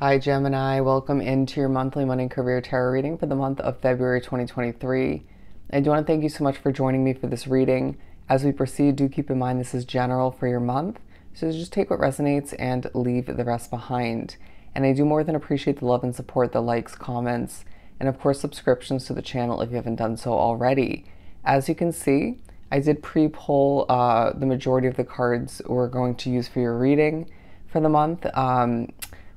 Hi Gemini, welcome into your monthly money and career tarot reading for the month of February 2023. I do want to thank you so much for joining me for this reading. As we proceed, do keep in mind this is general for your month, so just take what resonates and leave the rest behind. And I do more than appreciate the love and support, the likes, comments, and of course subscriptions to the channel if you haven't done so already. As you can see, I did pre-pull the majority of the cards we're going to use for your reading for the month.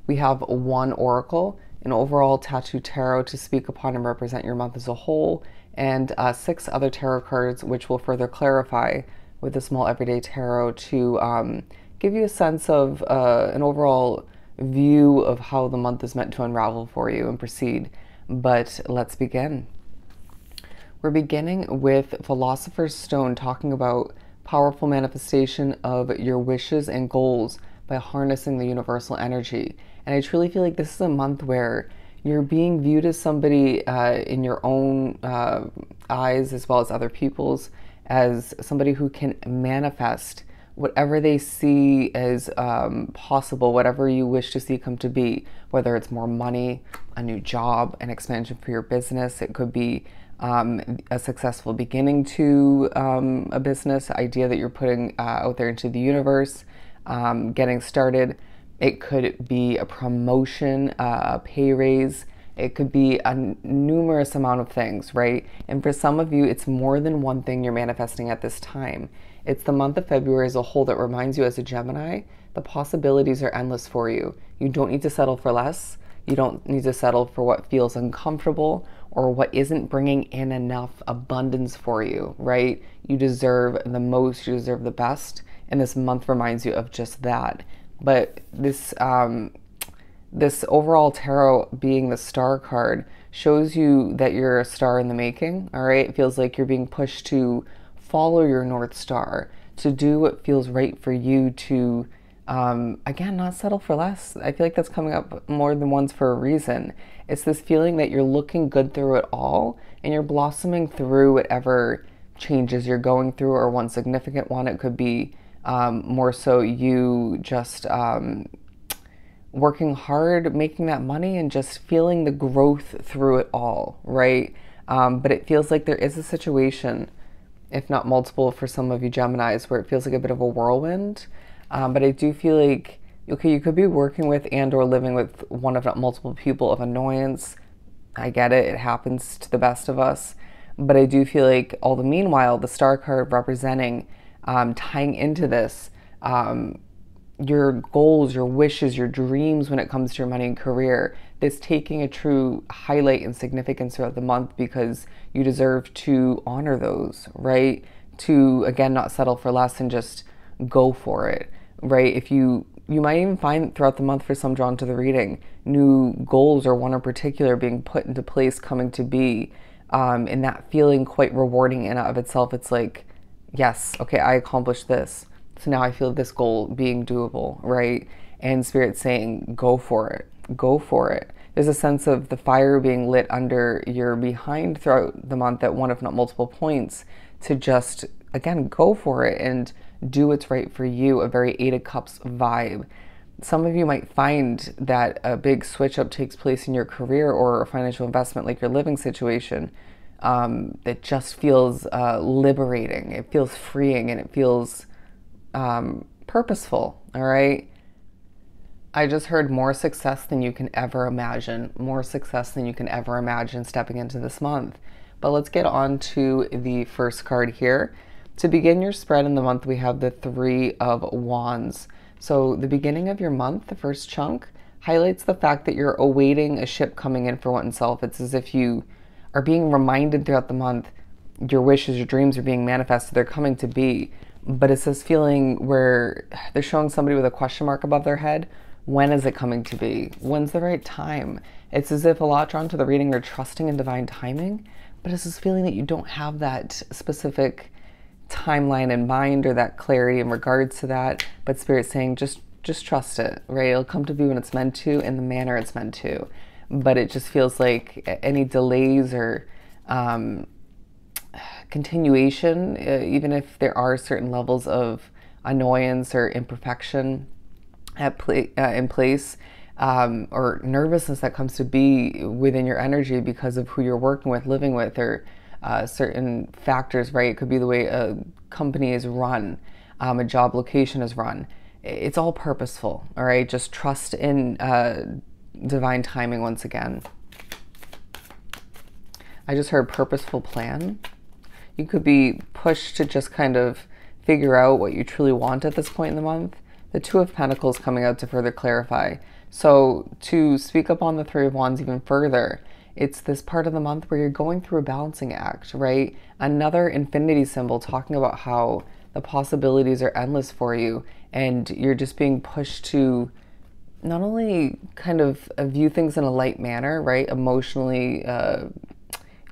We have one oracle, an overall tattoo tarot to speak upon and represent your month as a whole, and 6 other tarot cards which will further clarify with a small everyday tarot to give you a sense of an overall view of how the month is meant to unravel for you and proceed. But let's begin. We're beginning with Philosopher's Stone, talking about powerful manifestation of your wishes and goals by harnessing the universal energy. And I truly feel like this is a month where you're being viewed as somebody in your own eyes, as well as other people's, as somebody who can manifest whatever they see as possible, whatever you wish to see come to be, whether it's more money, a new job, an expansion for your business. It could be a successful beginning to a business idea that you're putting out there into the universe, getting started. It could be a promotion, a pay raise. It could be a numerous amount of things, right? And for some of you, it's more than one thing you're manifesting at this time. It's the month of February as a whole that reminds you, as a Gemini, the possibilities are endless for you. You don't need to settle for less. You don't need to settle for what feels uncomfortable or what isn't bringing in enough abundance for you, right? You deserve the most, you deserve the best, and this month reminds you of just that. But this this overall tarot, being the star card, shows you that you're a star in the making, all right? It feels like you're being pushed to follow your North Star, to do what feels right for you, to, again, not settle for less. I feel like that's coming up more than once for a reason. It's this feeling that you're looking good through it all, and you're blossoming through whatever changes you're going through, or one significant one. It could be more so you just working hard, making that money, and just feeling the growth through it all, right? But it feels like there is a situation, if not multiple for some of you Geminis, where it feels like a bit of a whirlwind. But I do feel like, okay, you could be working with and or living with one, if not multiple people of annoyance. I get it, it happens to the best of us. But I do feel like all the meanwhile, the star card representing, tying into this, your goals, your wishes, your dreams when it comes to your money and career, this taking a true highlight and significance throughout the month, because you deserve to honor those, right? To, again, not settle for less and just go for it, right? If you might even find throughout the month, for some drawn to the reading, new goals or one in particular being put into place, coming to be, and that feeling quite rewarding in and of itself. It's like, yes, okay, I accomplished this. So now I feel this goal being doable, right? And Spirit saying, go for it, go for it. There's a sense of the fire being lit under your behind throughout the month at one, if not multiple points, to just, again, go for it and do what's right for you, a very 8 of Cups vibe. Some of you might find that a big switch up takes place in your career or a financial investment, like your living situation, that just feels liberating. It feels freeing, and it feels purposeful, all right? I just heard more success than you can ever imagine, more success than you can ever imagine stepping into this month. But let's get on to the first card here. To begin your spread in the month, we have the 3 of Wands. So the beginning of your month, the first chunk, highlights the fact that you're awaiting a ship coming in for oneself. It's as if you are being reminded throughout the month, your wishes, your dreams are being manifested, they're coming to be. But it's this feeling where they're showing somebody with a question mark above their head. When is it coming to be? When's the right time? It's as if a lot drawn to the reading are trusting in divine timing, but it's this feeling that you don't have that specific timeline in mind or that clarity in regards to that. But Spirit's saying, just trust it, right? It'll come to be when it's meant to, in the manner it's meant to. But it just feels like any delays or continuation, even if there are certain levels of annoyance or imperfection in place, or nervousness that comes to be within your energy because of who you're working with, living with, or certain factors, right? It could be the way a company is run, a job location is run. It's all purposeful, all right? Just trust in divine timing once again. I just heard purposeful plan. You could be pushed to just kind of figure out what you truly want at this point in the month. The Two of Pentacles coming out to further clarify. So to speak up on the Three of Wands even further, it's this part of the month where you're going through a balancing act, right? Another infinity symbol talking about how the possibilities are endless for you, and you're just being pushed to not only kind of view things in a light manner, right? Emotionally,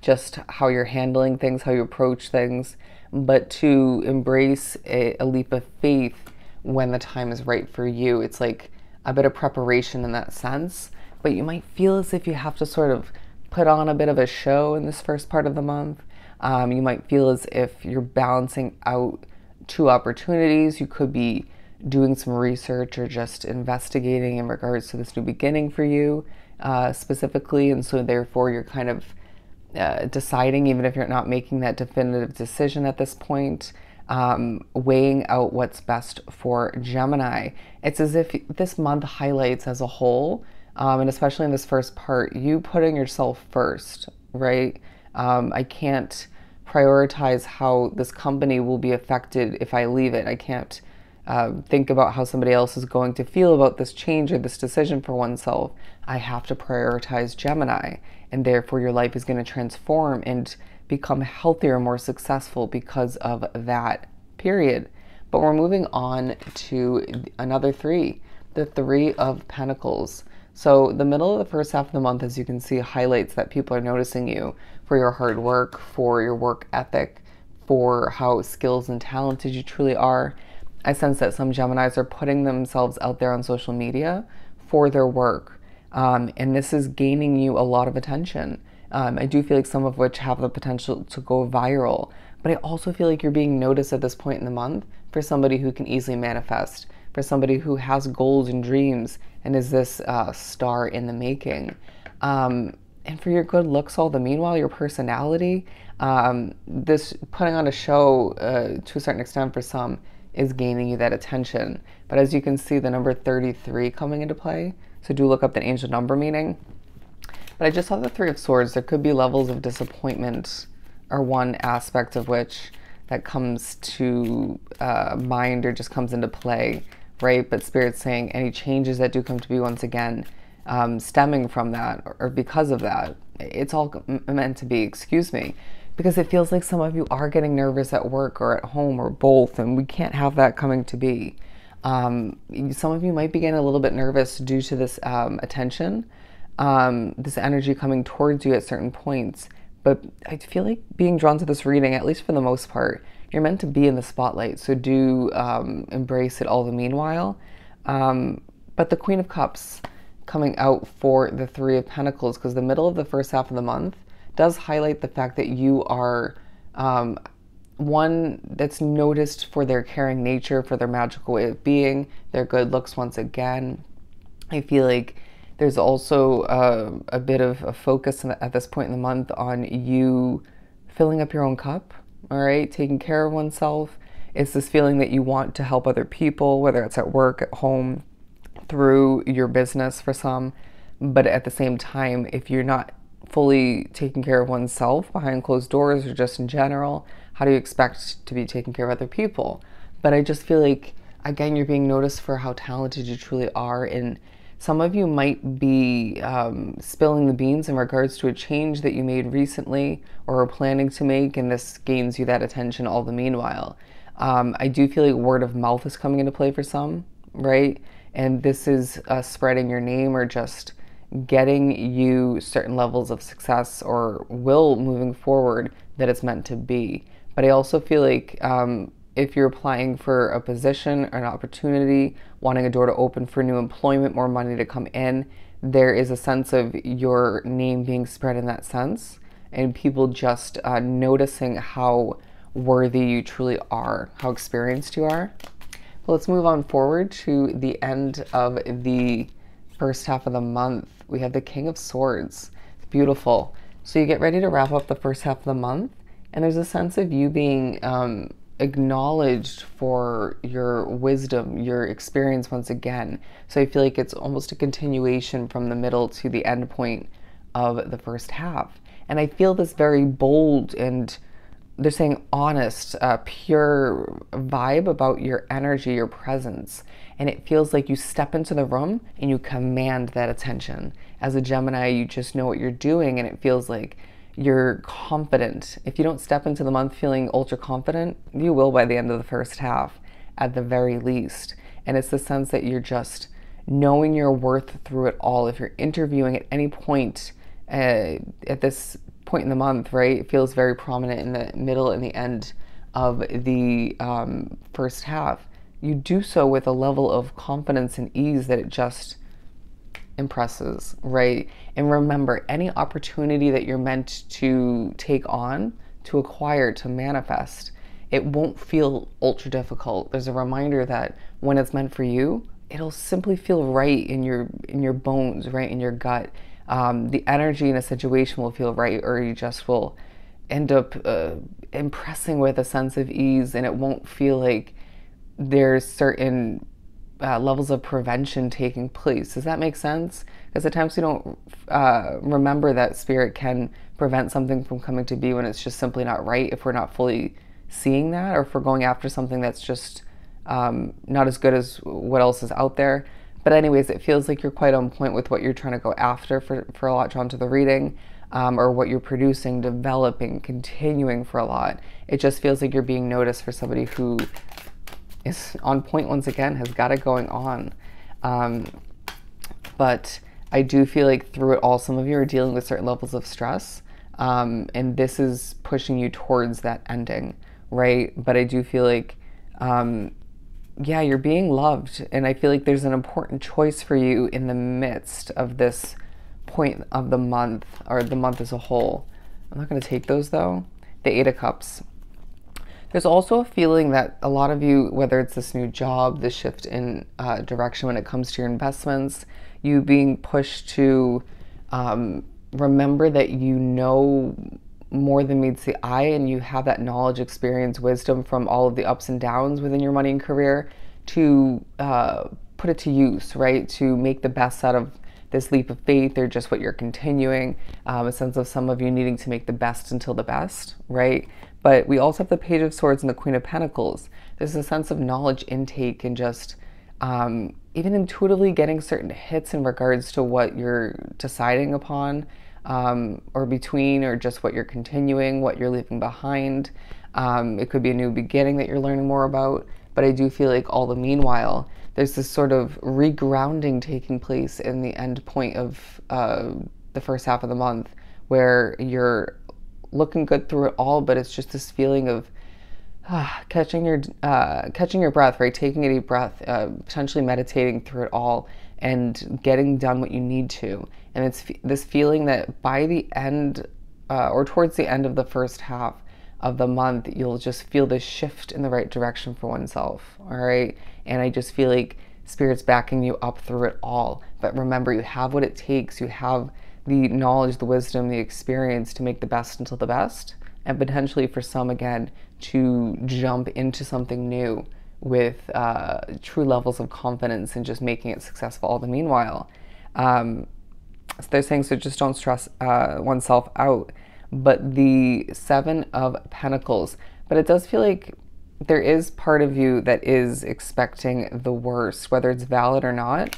just how you're handling things, how you approach things, but to embrace a leap of faith when the time is right for you. It's like a bit of preparation in that sense, but you might feel as if you have to sort of put on a bit of a show in this first part of the month. You might feel as if you're balancing out two opportunities. You could be doing some research or just investigating in regards to this new beginning for you specifically, and so therefore you're kind of deciding, even if you're not making that definitive decision at this point, weighing out what's best for Gemini. It's as if this month highlights as a whole, and especially in this first part, you putting yourself first, right? I can't prioritize how this company will be affected if I leave it. I can't think about how somebody else is going to feel about this change or this decision for oneself. I have to prioritize Gemini, and therefore your life is going to transform and become healthier, more successful because of that period. But we're moving on to another three, the Three of Pentacles. So the middle of the first half of the month, as you can see, highlights that people are noticing you for your hard work, for your work ethic, for how skills and talented you truly are. I sense that some Geminis are putting themselves out there on social media for their work. And this is gaining you a lot of attention. I do feel like some of which have the potential to go viral, but I also feel like you're being noticed at this point in the month for somebody who can easily manifest, for somebody who has goals and dreams and is this star in the making. And for your good looks all the meanwhile, your personality, this putting on a show to a certain extent for some is gaining you that attention. But as you can see, the number 33 coming into play, so do look up the angel number meaning. But I just saw the Three of Swords. There could be levels of disappointment, or one aspect of which that comes to mind or just comes into play, right? But Spirit's saying any changes that do come to be once again stemming from that or because of that, it's all meant to be, excuse me, because it feels like some of you are getting nervous at work or at home or both, and we can't have that coming to be. Some of you might be getting a little bit nervous due to this attention, this energy coming towards you at certain points. But I feel like being drawn to this reading, at least for the most part, you're meant to be in the spotlight. So do embrace it all the meanwhile. But the Queen of Cups coming out for the Three of Pentacles, because the middle of the first half of the month does highlight the fact that you are one that's noticed for their caring nature, for their magical way of being, their good looks once again. I feel like there's also a bit of a focus at this point in the month on you filling up your own cup, all right? Taking care of oneself. It's this feeling that you want to help other people, whether it's at work, at home, through your business for some. But at the same time, if you're not fully taking care of oneself behind closed doors or just in general, how do you expect to be taking care of other people? But I just feel like, again, you're being noticed for how talented you truly are, and some of you might be spilling the beans in regards to a change that you made recently or are planning to make, and this gains you that attention all the meanwhile. I do feel like word of mouth is coming into play for some, right? And this is spreading your name or just getting you certain levels of success or will moving forward that it's meant to be. But I also feel like if you're applying for a position or an opportunity, wanting a door to open for new employment, more money to come in, there is a sense of your name being spread in that sense, and people just noticing how worthy you truly are, how experienced you are. Well, let's move on forward to the end of the first half of the month, we have the King of Swords. Beautiful. So you get ready to wrap up the first half of the month, and there's a sense of you being acknowledged for your wisdom, your experience once again. So I feel like it's almost a continuation from the middle to the end point of the first half. And I feel this very bold and, they're saying, honest, pure vibe about your energy, your presence. And it feels like you step into the room and you command that attention. As a Gemini, you just know what you're doing, and it feels like you're confident. If you don't step into the month feeling ultra confident, you will by the end of the first half, at the very least. And it's the sense that you're just knowing your worth through it all. If you're interviewing at any point at this point in the month, right, it feels very prominent in the middle and the end of the first half. You do so with a level of confidence and ease that it just impresses, right? And remember, any opportunity that you're meant to take on, to acquire, to manifest, it won't feel ultra difficult. There's a reminder that when it's meant for you, it'll simply feel right in your bones, right in your gut. The energy in a situation will feel right, or you just will end up impressing with a sense of ease, and it won't feel like there's certain levels of prevention taking place. Does that make sense? Because at times we don't remember that spirit can prevent something from coming to be when it's just simply not right, if we're not fully seeing that, or if we're going after something that's just not as good as what else is out there. But anyways, it feels like you're quite on point with what you're trying to go after for a lot drawn to the reading, or what you're producing, developing, continuing for a lot. It just feels like you're being noticed for somebody who is on point once again, has got it going on. But I do feel like through it all, some of you are dealing with certain levels of stress, and this is pushing you towards that ending, right? But I do feel like, yeah, you're being loved, and I feel like there's an important choice for you in the midst of this point of the month, or the month as a whole. I'm not going to take those though. The Eight of Cups. There's also a feeling that a lot of you, whether it's this new job, this shift in direction when it comes to your investments, you being pushed to remember that you know more than meets the eye, and you have that knowledge, experience, wisdom from all of the ups and downs within your money and career to put it to use, right? To make the best out of this leap of faith, or just what you're continuing, a sense of some of you needing to make the best until the best, right? But we also have the Page of Swords and the Queen of Pentacles. There's a sense of knowledge intake, and just even intuitively getting certain hits in regards to what you're deciding upon, or between, or just what you're continuing, what you're leaving behind. It could be a new beginning that you're learning more about. But I do feel like all the meanwhile, there's this sort of regrounding taking place in the end point of the first half of the month, where you're looking good through it all, but it's just this feeling of catching your breath, right? Taking a deep breath, potentially meditating through it all, and getting done what you need to. And it's this feeling that by the end, or towards the end of the first half of the month, you'll just feel this shift in the right direction for oneself, all right? And I just feel like Spirit's backing you up through it all. But remember, you have what it takes. You have the knowledge, the wisdom, the experience to make the best until the best, and potentially for some, again, to jump into something new with true levels of confidence and just making it successful all the meanwhile. So they're saying, so just don't stress oneself out. But the Seven of Pentacles, but it does feel like there is part of you that is expecting the worst, whether it's valid or not.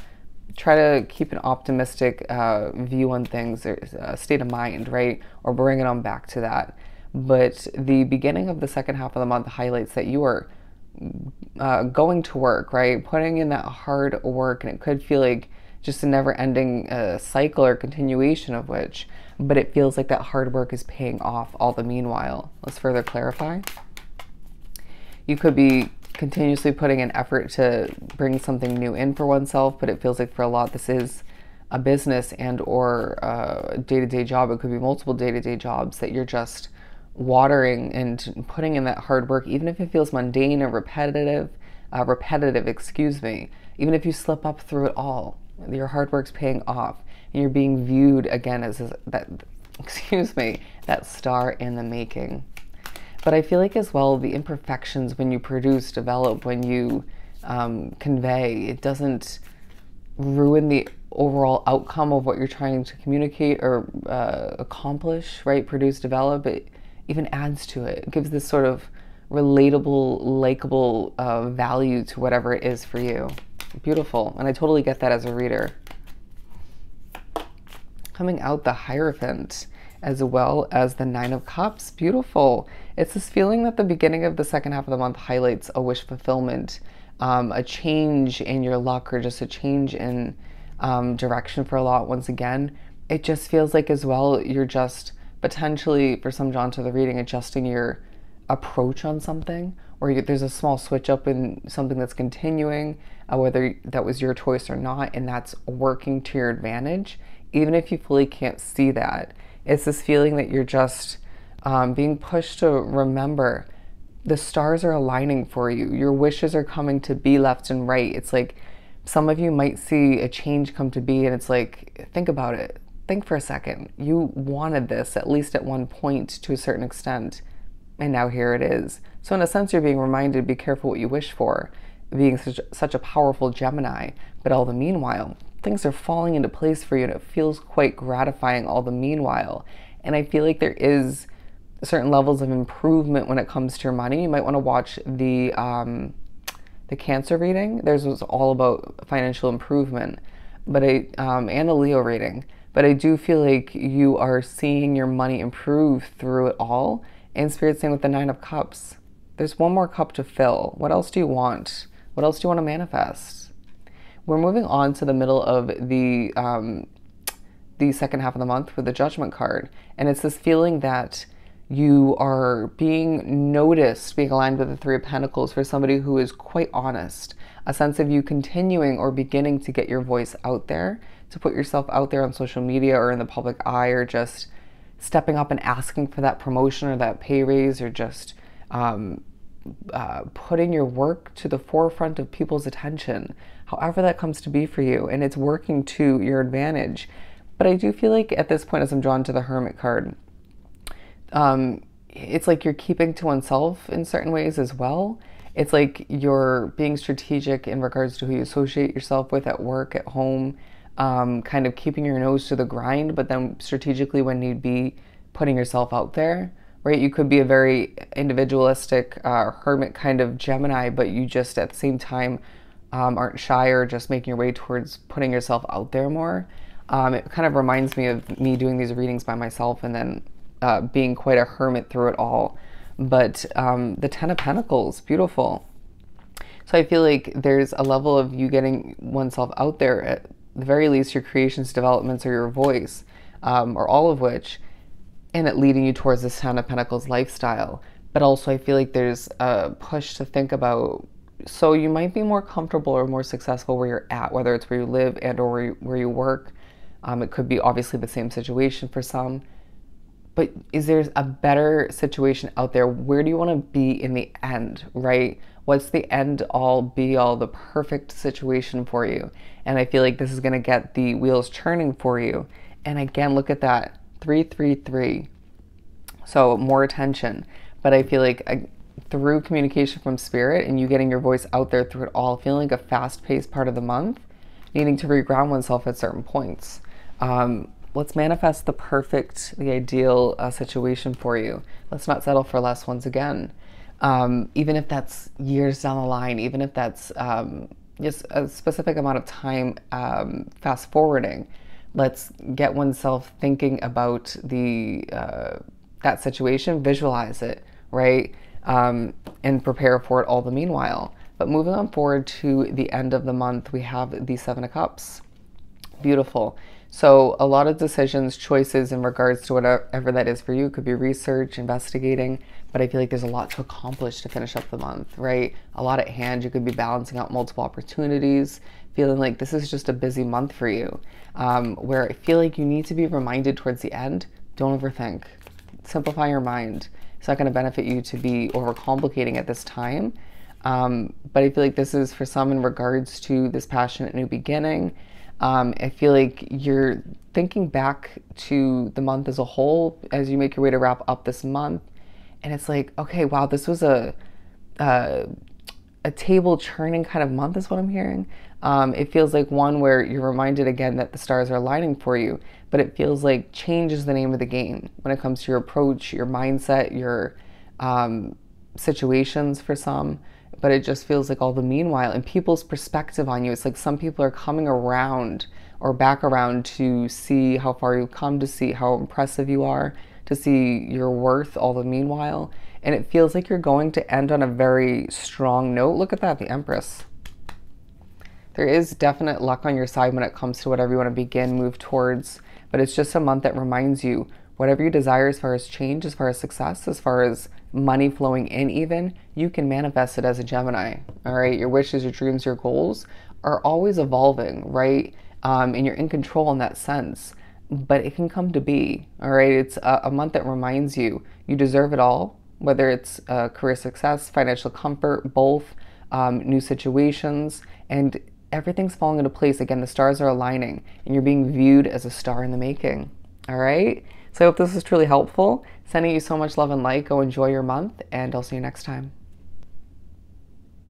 Try to keep an optimistic view on things, or state of mind, right? Or bring it on back to that. But the beginning of the second half of the month highlights that you are going to work, right? Putting in that hard work, and it could feel like just a never-ending cycle or continuation of which, but it feels like that hard work is paying off all the meanwhile. Let's further clarify. You could be continuously putting an effort to bring something new in for oneself, but it feels like for a lot this is a business and or a day-to-day job. It could be multiple day-to-day jobs that you're just watering and putting in that hard work, even if it feels mundane or repetitive, even if you slip up through it all, Your hard work's paying off. And you're being viewed again as that, excuse me, that star in the making. But I feel like as well, the imperfections when you produce, develop, when you convey, it doesn't ruin the overall outcome of what you're trying to communicate or accomplish, right? Produce, develop. It even adds to it. It gives this sort of relatable, likable value to whatever it is for you. Beautiful. And I totally get that as a reader. Coming out the Hierophant, as well as the Nine of Cups. Beautiful. It's this feeling that the beginning of the second half of the month highlights a wish fulfillment, a change in your luck, or just a change in direction for a lot. Once again, it just feels like as well you're just potentially, for some drawn to the reading, adjusting your approach on something, or there's a small switch up in something that's continuing, whether that was your choice or not, and that's working to your advantage, even if you fully can't see that. It's this feeling that you're just being pushed to remember the stars are aligning for you. Your wishes are coming to be left and right. It's like some of you might see a change come to be, and it's like, think about it. Think for a second. You wanted this at least at one point to a certain extent, and now here it is. So in a sense, you're being reminded, be careful what you wish for, being such a powerful Gemini. But all the meanwhile, things are falling into place for you, and it feels quite gratifying all the meanwhile. And I feel like there is certain levels of improvement when it comes to your money. You might want to watch the Cancer reading. Theirs was all about financial improvement, but and the Leo reading. But I do feel like you are seeing your money improve through it all. And Spirit's saying with the Nine of Cups, there's one more cup to fill. What else do you want? What else do you want to manifest? We're moving on to the middle of the second half of the month with the Judgment card. And it's this feeling that you are being noticed, being aligned with the Three of Pentacles for somebody who is quite honest. A sense of you continuing or beginning to get your voice out there, to put yourself out there on social media or in the public eye, or just stepping up and asking for that promotion or that pay raise, or just putting your work to the forefront of people's attention, however that comes to be for you, and it's working to your advantage. But I do feel like at this point, as I'm drawn to the Hermit card, it's like you're keeping to oneself in certain ways as well. It's like you're being strategic in regards to who you associate yourself with at work, at home, kind of keeping your nose to the grind, but then strategically when need be, putting yourself out there, right? You could be a very individualistic hermit kind of Gemini, but you just at the same time aren't shy or just making your way towards putting yourself out there more. It kind of reminds me of me doing these readings by myself and then being quite a hermit through it all. But the Ten of Pentacles, beautiful. So I feel like there's a level of you getting oneself out there, at the very least your creations, developments, or your voice, or all of which, and it leading you towards this Ten of Pentacles lifestyle. But also I feel like there's a push to think about, so you might be more comfortable or more successful where you're at, whether it's where you live and or where you work. It could be obviously the same situation for some. But is there a better situation out there? Where do you want to be in the end, right? What's the end all be all, the perfect situation for you? And I feel like this is going to get the wheels churning for you. And again, look at that, 333. So more attention. But I feel like through communication from Spirit and you getting your voice out there through it all, feeling like a fast-paced part of the month, needing to reground oneself at certain points. Let's manifest the perfect, the ideal situation for you. Let's not settle for less once again. Even if that's years down the line, even if that's just a specific amount of time fast forwarding, let's get oneself thinking about the that situation, visualize it, right? And prepare for it all the meanwhile. But moving on forward to the end of the month, we have the Seven of Cups. Beautiful. So a lot of decisions, choices in regards to whatever that is for you. It could be research, investigating, but I feel like there's a lot to accomplish to finish up the month, right? A lot at hand. You could be balancing out multiple opportunities, feeling like this is just a busy month for you, where I feel like you need to be reminded towards the end, don't overthink. Simplify your mind. It's not going to benefit you to be overcomplicating at this time. But I feel like this is for some in regards to this passionate new beginning. I feel like you're thinking back to the month as a whole as you make your way to wrap up this month. And it's like, okay, wow, this was uh, a table churning kind of month is what I'm hearing. It feels like one where you're reminded again that the stars are aligning for you, but it feels like change is the name of the game when it comes to your approach, your mindset, your situations for some. But it just feels like all the meanwhile and people's perspective on you. It's like some people are coming around or back around to see how far you've come, to see how impressive you are, to see your worth all the meanwhile. And it feels like you're going to end on a very strong note. Look at that, the Empress. There is definite luck on your side when it comes to whatever you want to begin, move towards, but it's just a month that reminds you whatever you desire as far as change, as far as success, as far as money flowing in even, you can manifest it as a Gemini, all right? Your wishes, your dreams, your goals are always evolving, right? And you're in control in that sense, but it can come to be, all right? It's a month that reminds you, you deserve it all, whether it's career success, financial comfort, both, new situations, and everything's falling into place. Again, the stars are aligning and you're being viewed as a star in the making. All right. So I hope this was truly helpful. Sending you so much love and light. Go enjoy your month and I'll see you next time.